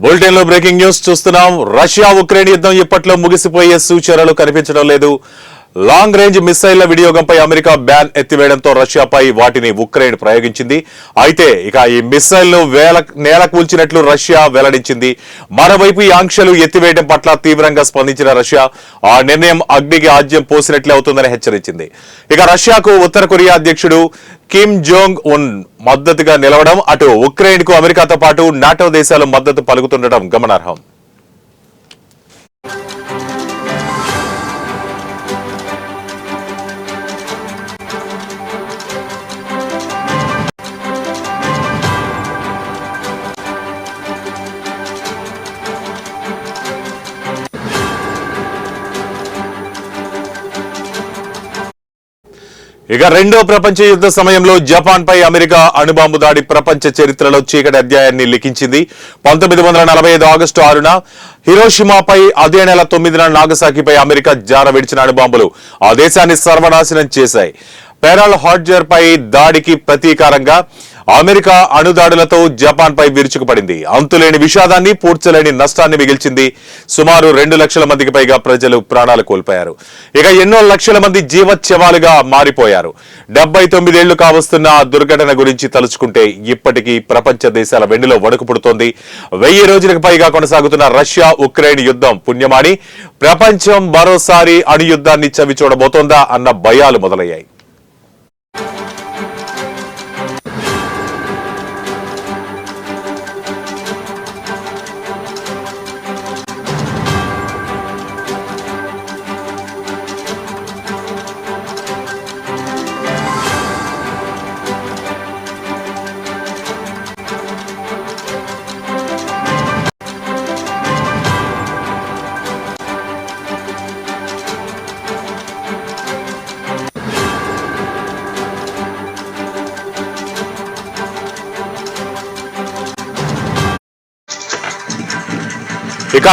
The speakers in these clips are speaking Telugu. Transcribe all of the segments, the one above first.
బులెటిన్ లో బ్రేకింగ్ న్యూస్ చూస్తున్నాం. రష్యా ఉక్రెయిన్ యుద్ధం ఇప్పట్లో ముగిసిపోయే సూచనలు కనిపించడం లేదు. లాంగ్ రేంజ్ మిసైళ్ల వినియోగంపై అమెరికా బ్యాన్ ఎత్తివేయడంతో రష్యాపై వాటిని ఉక్రెయిన్ ప్రయోగించింది. అయితే ఈ మిసైల్ను నేల కూల్చినట్లు రష్యా వెల్లడించింది. మరోవైపు ఈ ఆంక్షలు ఎత్తివేయడం పట్ల తీవ్రంగా స్పందించిన రష్యా ఆ నిర్ణయం అగ్నికి ఆజ్యం పోసినట్లే అవుతుందని హెచ్చరించింది. రష్యాకు ఉత్తర కొరియా అధ్యక్షుడు కిమ్ జోంగ్ ఉన్ మద్దతుగా నిలవడం, అటు ఉక్రెయిన్ కు అమెరికాతో పాటు నాటో దేశాలు మద్దతు పలుకుతుండటం గమనార్హం. రెండో ప్రపంచ యుద్ధ సమయంలో జపాన్ పై అమెరికా అణుబాంబు దాడి ప్రపంచ చరిత్రలో చీకటి అధ్యాయాన్ని లిఖించింది. 1945 ఆగస్టు 6న హిరోషిమాపై, అదే నెల 9న నాగసాకిపై అమెరికా జార విడిచిన అణుబాంబులు ఆ దేశాన్ని సర్వనాశనం చేశాయి. పెరల్ హార్బర్ పై దాడికి ప్రతీకారంగా అమెరికా అణుదాడులతో జపాన్ పై విరుచుకుపడింది. అంతులేని విషాదాన్ని, పూడ్చలేని నష్టాన్ని మిగిల్చింది. సుమారు 2 లక్షల మందికి పైగా ప్రజలు ప్రాణాలు కోల్పోయారు. ఎన్నో లక్షల మంది జీవచ్ఛవాలుగా మారిపోయారు. 79 ఏళ్లు కావస్తున్న ఆ దుర్ఘటన గురించి తలుచుకుంటే ఇప్పటికీ ప్రపంచ దేశాల వెన్నులో వణుకు పుడుతోంది. 1000 రోజులకు పైగా కొనసాగుతున్న రష్యా ఉక్రెయిన్ యుద్ధం పుణ్యమాని ప్రపంచం మరోసారి అణుయుద్ధాన్ని చవి చూడబోతోందా అన్న భయాలు మొదలయ్యాయి.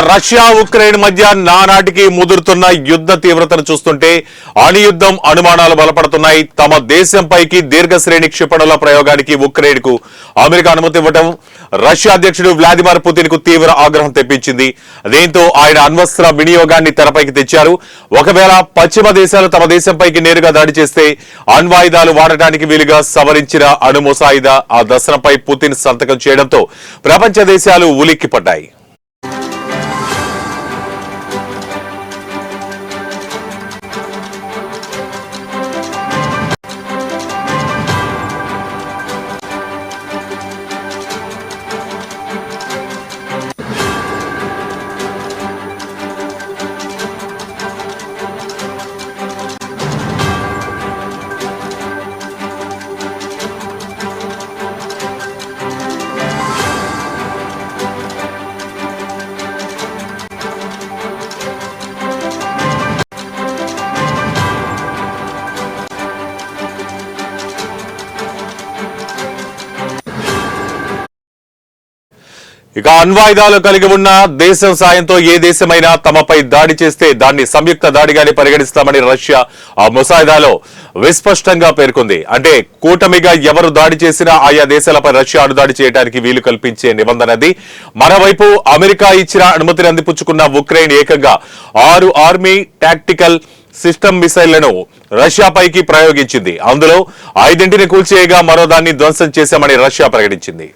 రష్యా ఉక్రెయిన్ మధ్య నానాటికి ముదురుతున్న యుద్ధ తీవ్రతను చూస్తుంటే అణుయుద్ధం అనుమానాలు బలపడుతున్నాయి. తమ దేశంపైకి దీర్ఘశ్రేణి క్షిపణుల ప్రయోగానికి ఉక్రెయిన్ కు అమెరికా అనుమతి ఇవ్వడం రష్యా అధ్యక్షుడు వ్లాదిమిర్ పుతిన్ కు తీవ్ర ఆగ్రహం తెప్పించింది. దీంతో ఆయన అణ్వస్త్ర వినియోగాన్ని తెరపైకి తెచ్చారు. ఒకవేళ పశ్చిమ దేశాలు తమ దేశంపైకి నేరుగా దాడి చేస్తే అణ్వాయుధాలు వాడటానికి వీలుగా సవరించిన అణు ముసాయిదా ఆ దశనంపై పుతిన్ సంతకం చేయడంతో ప్రపంచ దేశాలు ఉలిక్కిపడ్డాయి. అణ్వాయుధాలు కలిగి ఉన్న దేశం సాయంతో ఏ దేశమైనా తమపై దాడి చేస్తే దాన్ని సంయుక్త దాడిగానే పరిగణిస్తామని రష్యా ఆ ముసాయిదాలో విస్పష్టంగా పేర్కొంది. అంటే కూటమిగా ఎవరు దాడి చేసినా ఆయా దేశాలపై రష్యా అణుదాడి చేయడానికి వీలు కల్పించే నిబంధనది. మరోవైపు అమెరికా ఇచ్చిన అనుమతిని అందిపుచ్చుకున్న ఉక్రెయిన్ ఏకంగా 6 ఆర్మీ టాక్టికల్ సిస్టమ్ మిసైళ్లను రష్యాపైకి ప్రయోగించింది. అందులో 5ని కూల్చేయగా మరో దాన్ని ధ్వంసం చేశామని రష్యా ప్రకటించింది.